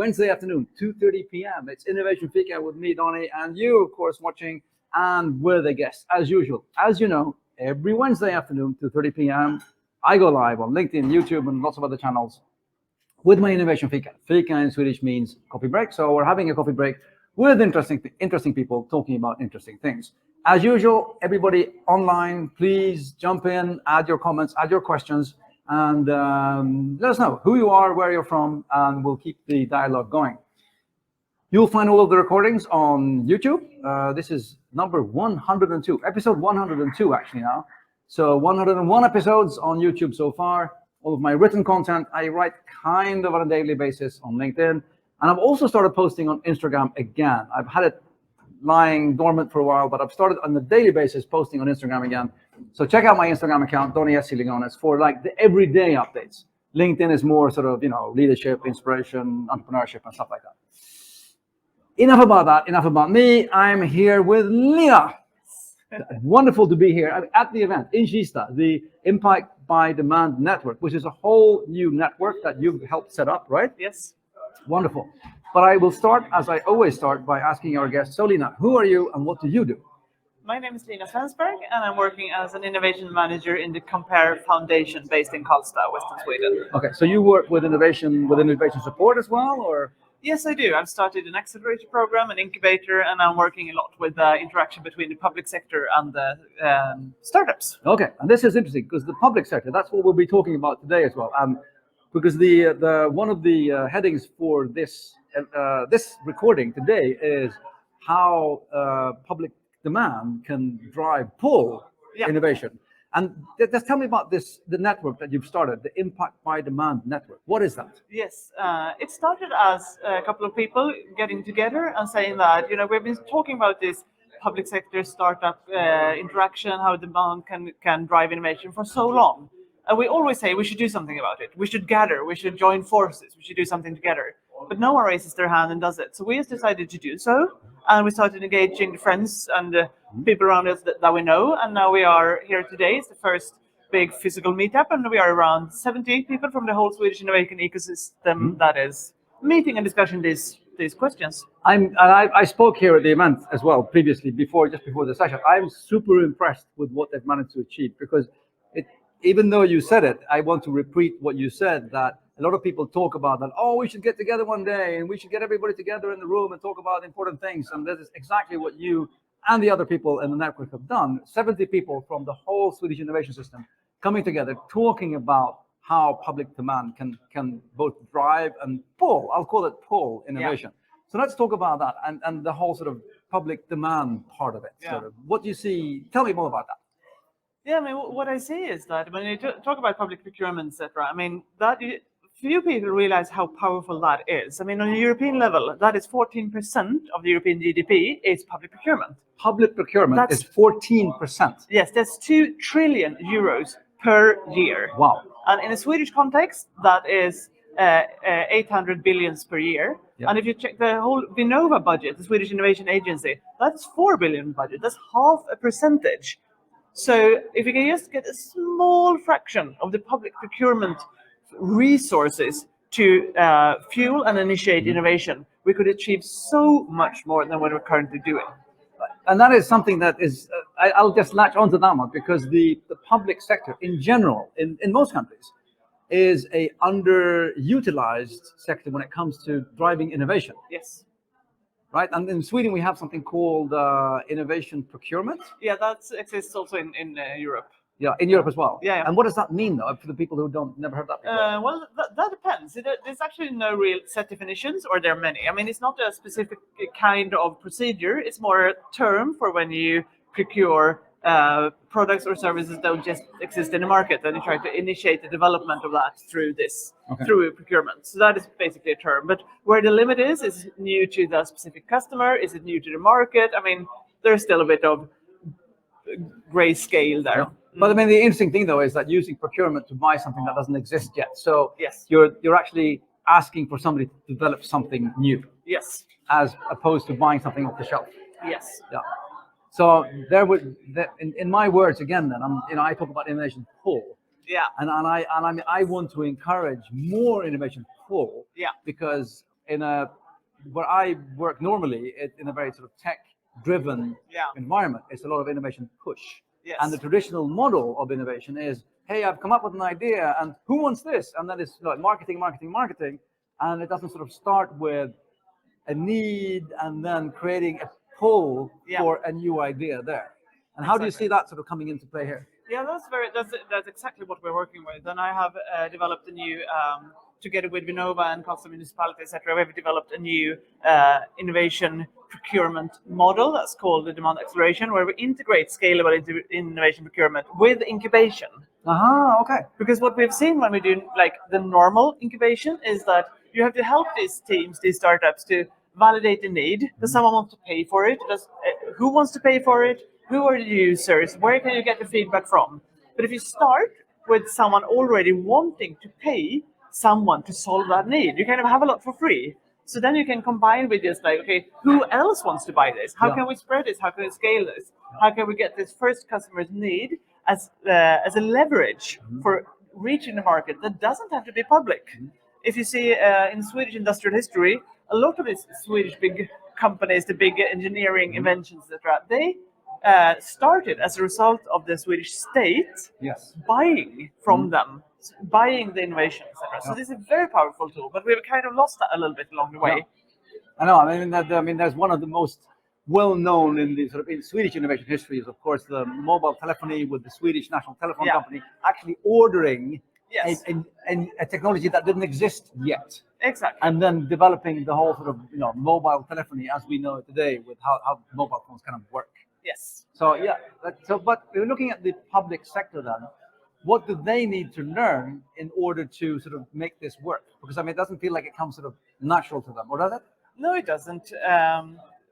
Wednesday afternoon, 2:30 p.m. It's Innovation Fika with me, Donnie, and you, of course, watching, and with a guest, as usual. As you know, every Wednesday afternoon, 2:30 p.m., I go live on LinkedIn, YouTube, and lots of other channels with my Innovation Fika. Fika in Swedish means coffee break, so we're having a coffee break with interesting people talking about interesting things. As usual, everybody online, please jump in, add your comments, add your questions, and let us know who you are, where you're from, and we'll keep the dialogue going. You'll find all of the recordings on YouTube. This is number 102, episode 102 actually now. So 101 episodes on YouTube so far. All of my written content, I write kind of on a daily basis on LinkedIn. And I've also started posting on Instagram again. I've had it lying dormant for a while, but I've started on a daily basis posting on Instagram again. So check out my Instagram account, Donnie S. Ligones, for like the everyday updates. LinkedIn is more sort of, leadership, inspiration, entrepreneurship, and stuff like that. Enough about that, enough about me. I'm here with Lina. Wonderful to be here at the event in Kista, the Impact by Demand Network, which is a whole new network that you've helped set up, right? Yes. Wonderful. But I will start, as I always start, by asking our guests, so Lina, who are you and what do you do? My name is Lina Svensberg, and I'm working as an innovation manager in the Compare Foundation based in Kista, Western Sweden. Okay, so you work with innovation support as well, or? Yes, I do. I've started an accelerator program, an incubator, and I'm working a lot with the interaction between the public sector and the startups. Okay, and this is interesting because the public sector, that's what we'll be talking about today as well. Because the one of the headings for this recording today is how public demand can pull innovation. And just tell me about the network that you've started, the Impact by Demand Network. What is that? Yes, it started as a couple of people getting together and saying that, we've been talking about this public sector startup interaction, how demand can drive innovation for so long. And we always say we should do something about it. We should gather, we should join forces, we should do something together. But no one raises their hand and does it. So we just decided to do so. And we started engaging the friends and people around us that we know. And now we are here today. It's the first big physical meetup. And we are around 70 people from the whole Swedish innovation ecosystem that is meeting and discussing these questions. I spoke here at the event as well previously, just before the session. I'm super impressed with what they've managed to achieve because even though you said it, I want to repeat what you said, that a lot of people talk about that, we should get together one day and we should get everybody together in the room and talk about important things. And that is exactly what you and the other people in the network have done. 70 people from the whole Swedish innovation system coming together, talking about how public demand can both drive and pull. I'll call it pull innovation. Yeah. So let's talk about that and the whole sort of public demand part of it. Yeah. Sort of. What do you see? Tell me more about that. Yeah, what I see is that when you talk about public procurement, etc., that few people realize how powerful that is. On a European level, that is 14% of the European GDP is public procurement. Public procurement is 14%. Yes, that's 2 trillion euros per year. Wow. And in a Swedish context, that is 800 billions per year. Yeah. And if you check the whole Uminova budget, the Swedish Innovation Agency, that's 4 billion budget. That's 0.5%. So if you can just get a small fraction of the public procurement resources to fuel and initiate innovation, we could achieve so much more than what we're currently doing. And that is something that is, I'll just latch onto that one, because the public sector in general, in most countries, is a underutilized sector when it comes to driving innovation. Yes. Right, and in Sweden we have something called innovation procurement. Yeah, that exists also in Europe. Yeah, in Europe as well. Yeah. And what does that mean, though, for the people who never heard that before? Well, that depends. There's actually no real set definitions, or there are many. It's not a specific kind of procedure. It's more a term for when you procure products or services that don't just exist in the market, and you try to initiate the development of that through through procurement. So that is basically a term. But where the limit is it new to the specific customer? Is it new to the market? There's still a bit of gray scale there. Yeah. But the interesting thing, though, is that using procurement to buy something that doesn't exist yet. So yes, you're actually asking for somebody to develop something new. Yes. As opposed to buying something off the shelf. Yes. Yeah. So in my words again, then I talk about innovation pull. Yeah. And I want to encourage more innovation pull. Yeah. Because where I work normally in a very sort of tech-driven Yeah. environment, it's a lot of innovation push. Yes. And the traditional model of innovation is, hey, I've come up with an idea, and who wants this? And then it's like marketing, and it doesn't sort of start with a need and then creating a pull for a new idea there. And how do you see that sort of coming into play here? Yeah, that's exactly what we're working with. And I have developed a new, together with Uminova and Kista municipalities, etc. We've developed a new innovation procurement model that's called the demand acceleration, where we integrate scalable innovation procurement with incubation. Okay. Because what we've seen when we do like the normal incubation is that you have to help these teams, these startups, to validate the need. Does someone want to pay for it? Who wants to pay for it? Who are the users? Where can you get the feedback from? But if you start with someone already wanting to pay someone to solve that need, you kind of have a lot for free. So then you can combine with just like, okay, who else wants to buy this? How can we spread this? How can we scale this? How can we get this first customer's need as a leverage for reaching the market that doesn't have to be public? If you see in Swedish industrial history, a lot of these Swedish big companies, the big engineering inventions, etc., they started as a result of the Swedish state buying from them, buying the innovation, etc. So this is a very powerful tool, but we've kind of lost that a little bit along the way. I know. I mean, there's one of the most well-known in the sort of in Swedish innovation history is, of course, the mobile telephony with the Swedish national telephone company actually ordering a technology that didn't exist yet. Exactly. And then developing the whole sort of mobile telephony as we know it today, with how mobile phones kind of work. Yes. So but we're looking at the public sector then. What do they need to learn in order to sort of make this work? Because I mean, it doesn't feel like it comes sort of natural to them, or does it? No, it doesn't.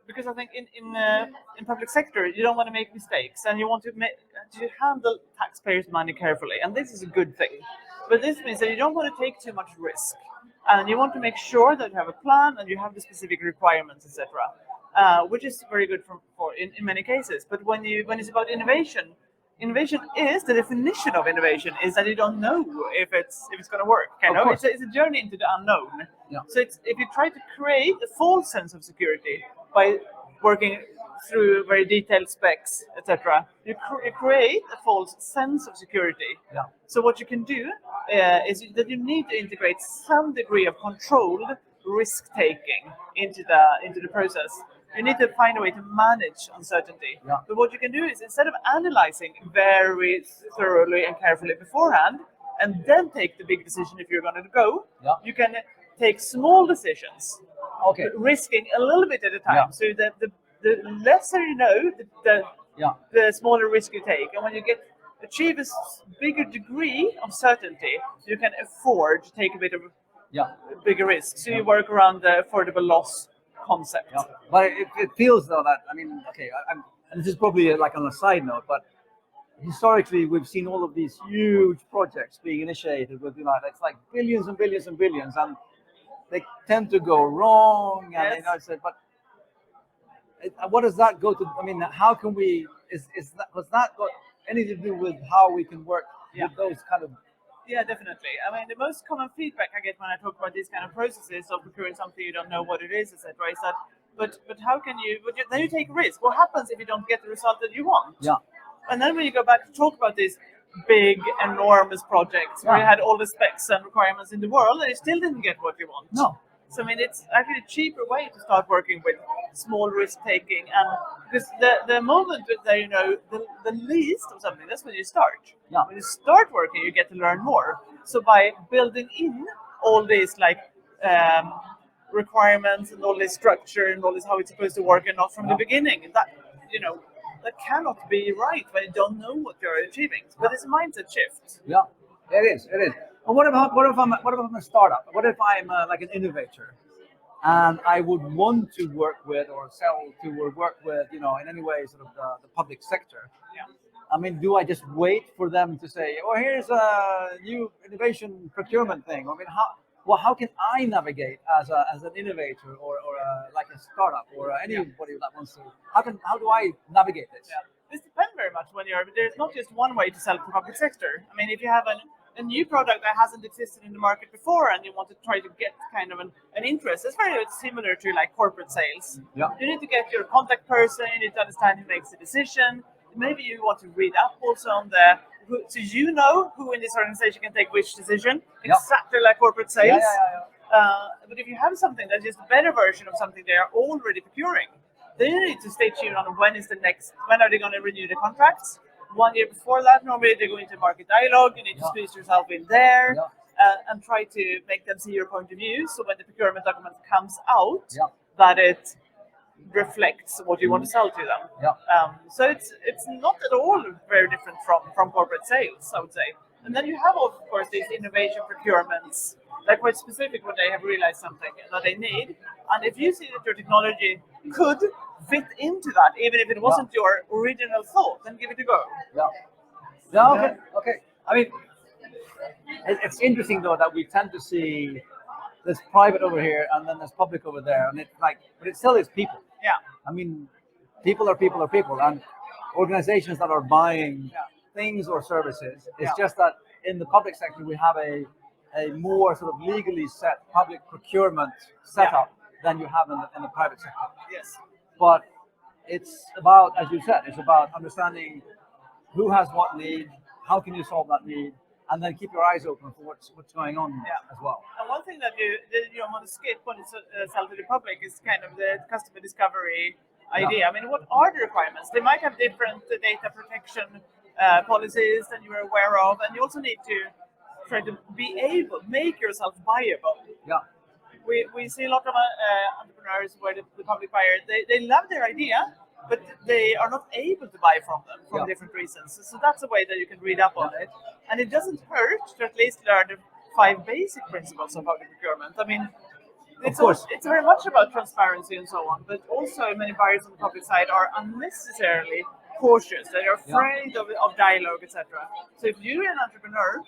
Because I think in public sector you don't want to make mistakes, and you want to handle taxpayers' money carefully, and this is a good thing. But this means that you don't want to take too much risk, and you want to make sure that you have a plan and you have the specific requirements, etc. Which is very good in many cases. But when it's about innovation is the definition of innovation is that you don't know if it's going to work. It's a journey into the unknown. Yeah. So if you try to create a false sense of security by working through very detailed specs, etc., you create a false sense of security. Yeah. So what you can do is that you need to integrate some degree of controlled risk taking into the process. You need to find a way to manage uncertainty. Yeah. But what you can do is, instead of analyzing very thoroughly and carefully beforehand, and then take the big decision if you're going to go, you can take small decisions, risking a little bit at a time. Yeah. So the lesser you know, the smaller risk you take. And when you achieve a bigger degree of certainty, you can afford to take a bit of bigger risk. So you work around the affordable loss concept. Yeah. But it feels though that, I mean, and this is probably like on a side note, but historically we've seen all of these huge projects being initiated with it's like billions and billions and billions, and they tend to go wrong. And but what does that go to? I mean, how can we? Has that got anything to do with how we can work with those kind of? Yeah, definitely. I mean, the most common feedback I get when I talk about these kind of processes of procuring something you don't know what it is, etc., is that, but how can you? Then you take a risk. What happens if you don't get the result that you want? Yeah. And then when you go back to talk about these big, enormous projects where you had all the specs and requirements in the world, and you still didn't get what you want. No. So I mean, it's actually a cheaper way to start working with small risk taking, and because the moment that the least of something, that's when you start. Yeah. When you start working, you get to learn more. So by building in all these requirements and all this structure and all this how it's supposed to work, and not from the beginning, that cannot be right when you don't know what you're achieving. But it's a mindset shift. Yeah, it is. And what if I'm a startup? What if I'm like an innovator, and I would want to work with or sell to or work with in any way sort of the public sector? Yeah. I mean, do I just wait for them to say, "Oh, here's a new innovation procurement thing"? I mean, how can I navigate as an innovator or like a startup or anybody that wants to? How do I navigate this? Yeah. This depends very much when there's not just one way to sell to the public sector. I mean, if you have an a new product that hasn't existed in the market before, and you want to try to get kind of an interest. It's very similar to like corporate sales. Yeah. You need to get your contact person, you need to understand who makes the decision. Maybe you want to read up also on so you know who in this organization can take which decision, exactly like corporate sales. But if you have something that's just a better version of something they are already procuring, then you need to stay tuned on when are they going to renew the contracts. 1 year before that, normally they go into market dialogue. You need to squeeze yourself in there and try to make them see your point of view. So when the procurement document comes out, that it reflects what you want to sell to them. So it's not at all very different from corporate sales, I would say. And then you have, of course, these innovation procurements. They're quite specific when they have realized something that they need. And if you see that your technology could fit into that, even if it wasn't your original thought, then give it a go. Okay. I mean, it's interesting though that we tend to see there's private over here and then there's public over there, and it's like, but it still is people. I mean, people are people, and organizations that are buying things or services. It's just that in the public sector we have a more sort of legally set public procurement setup than you have in the private sector. Yes. But it's about, as you said, it's about understanding who has what need, how can you solve that need, and then keep your eyes open for what's going on as well. And one thing that you want to skip when it's sell to the public is kind of the customer discovery idea. I mean, what are the requirements? They might have different data protection policies that you're aware of, and you also need to try to make yourself viable. We see a lot of entrepreneurs where the public buyer, they love their idea, but they are not able to buy from them for different reasons. So that's a way that you can read up on it. And it doesn't hurt to at least learn the 5 basic principles of public procurement. I mean, it's very much about transparency and so on, but also many buyers on the public side are unnecessarily cautious. They are afraid of dialogue, etc. So if you're an entrepreneur,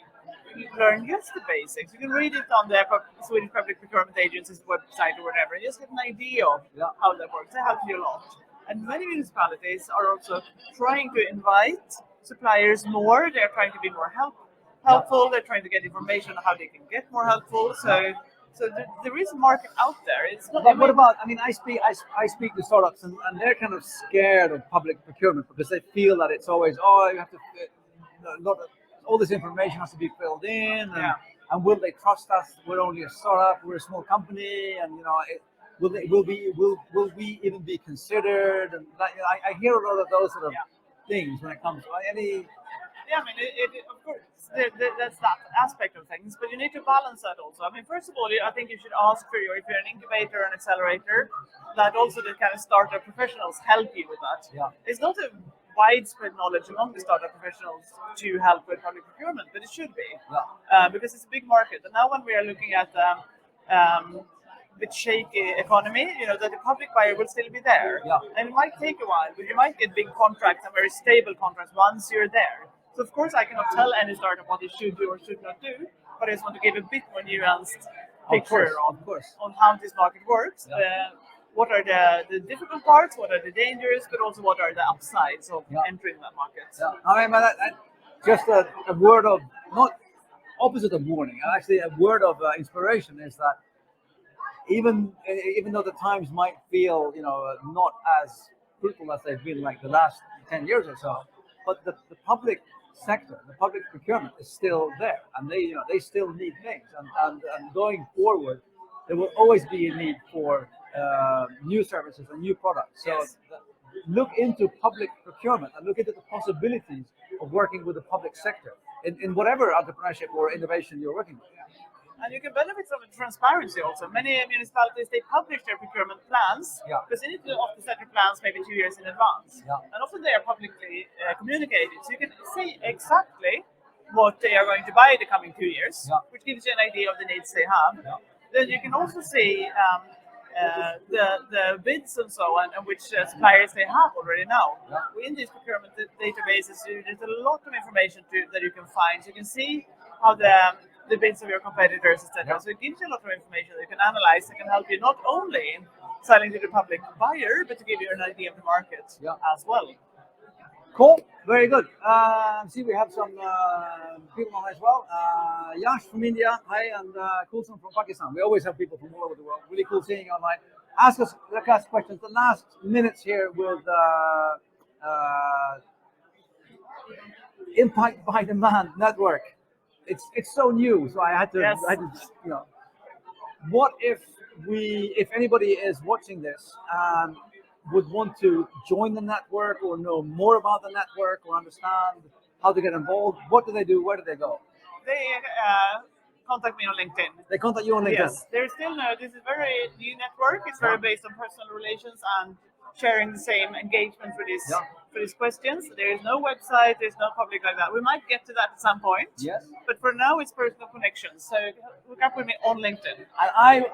you learn just the basics. You can read it on the Swedish Public Procurement Agency's website or whatever, and just get an idea of how that works. They help you a lot. And many municipalities are also trying to invite suppliers more. They're trying to be more helpful. They're trying to get information on how they can get more helpful. So there is a market out there. It's not. But what about? I mean, I speak to startups, and they're kind of scared of public procurement because they feel that it's always you have to all this information has to be filled in, and will they trust us? We're only a startup. We're a small company, and will we even be considered? And I hear a lot of those sort of things when it comes to any. Yeah, I mean, of course, that's that aspect of things, but you need to balance that also. I mean, first of all, I think you should ask if you're an incubator or an accelerator, that also the kind of startup professionals help you with that. It's not a widespread knowledge among the startup professionals to help with public procurement, but it should be because it's a big market. And now when we are looking at bit shaky economy, that the public buyer will still be there. And it might take a while, but you might get big contracts and very stable contracts once you're there. So of course I cannot tell any startup what they should do or should not do, but I just want to give a bit more nuanced picture on how this market works. What are the difficult parts, what are the dangers, but also what are the upsides of entering that market. I mean, just a word of, not opposite of warning, actually a word of inspiration is that even though the times might feel not as fruitful as they've been like the last 10 years or so, but the public sector, the public procurement is still there, and they still need things, and going forward there will always be a need for new services and new products. So look into public procurement and look into the possibilities of working with the public sector in whatever entrepreneurship or innovation you're working with. And you can benefit from the transparency also. Many municipalities, they publish their procurement plans because they need to often set your plans maybe 2 years in advance. And often they are publicly communicated. So you can see exactly what they are going to buy in the coming 2 years, which gives you an idea of the needs they have. Then you can also see the bids and so on, and which suppliers they have already now. In these procurement databases, there's a lot of information that you can find. So you can see how the bids of your competitors, etc. So it gives you a lot of information that you can analyze. It can help you not only selling to the public buyer, but to give you an idea of the market as well. Cool. Very good. See, we have some people on as well. Yash from India, hi, and Kulsum from Pakistan. We always have people from all over the world. Really cool seeing you online. Ask us questions. The last minutes here with impact by demand network. It's so new, so I had to, Yes. What if anybody is watching this and would want to join the network or know more about the network or understand how to get involved, what do they do? Where do they go? They contact me on LinkedIn. They contact you on LinkedIn. Yes, there's still no. This is very new network. It's very based on personal relations and sharing the same engagement for these for these questions. There is no website. There's no public like that. We might get to that at some point. Yes. But for now, it's personal connections. So hook up with me on LinkedIn. And I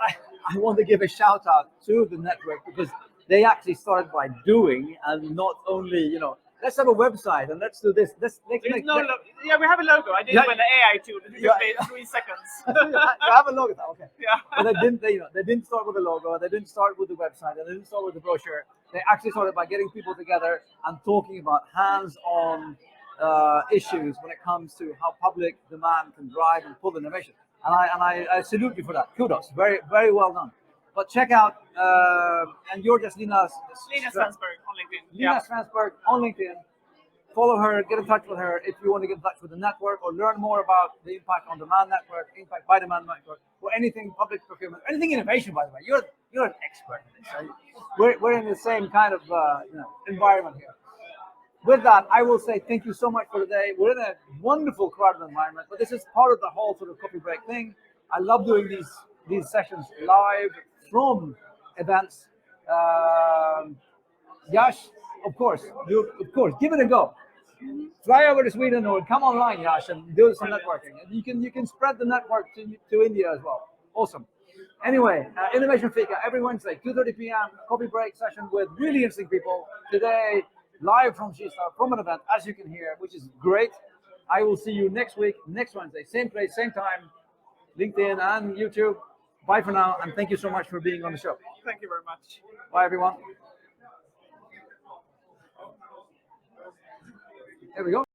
want to give a shout out to the network because they actually started by doing and not only let's have a website and let's do this. There's no logo. Yeah, we have a logo. I did it with the AI tool. It took me 3 seconds. You have a logo, okay. Yeah. But they didn't start with the logo. They didn't start with the website. They didn't start with the brochure. They actually started by getting people together and talking about hands-on issues when it comes to how public demand can drive and pull innovation. And I salute you for that. Kudos. Very, very well done. But check out, and you're just Lina Svensberg on LinkedIn. Lina Svensberg on LinkedIn. Follow her, get in touch with her if you want to get in touch with the network or learn more about the impact on demand network, impact by demand network, or anything public procurement, anything innovation. By the way, you're an expert in this. So we're in the same kind of environment here. With that, I will say thank you so much for today. We're in a wonderful crowded environment, but this is part of the whole sort of coffee break thing. I love doing these sessions live from events. Yash, of course, give it a go. Fly over to Sweden or come online, Yash, and do some networking. And you can spread the network to India as well. Awesome. Anyway, Innovation Fika every Wednesday, 2:30 p.m. coffee break session with really interesting people. Today, live from Kista, from an event, as you can hear, which is great. I will see you next week, next Wednesday, same place, same time, LinkedIn and YouTube. Bye for now, and thank you so much for being on the show. Thank you very much. Bye, everyone. There we go.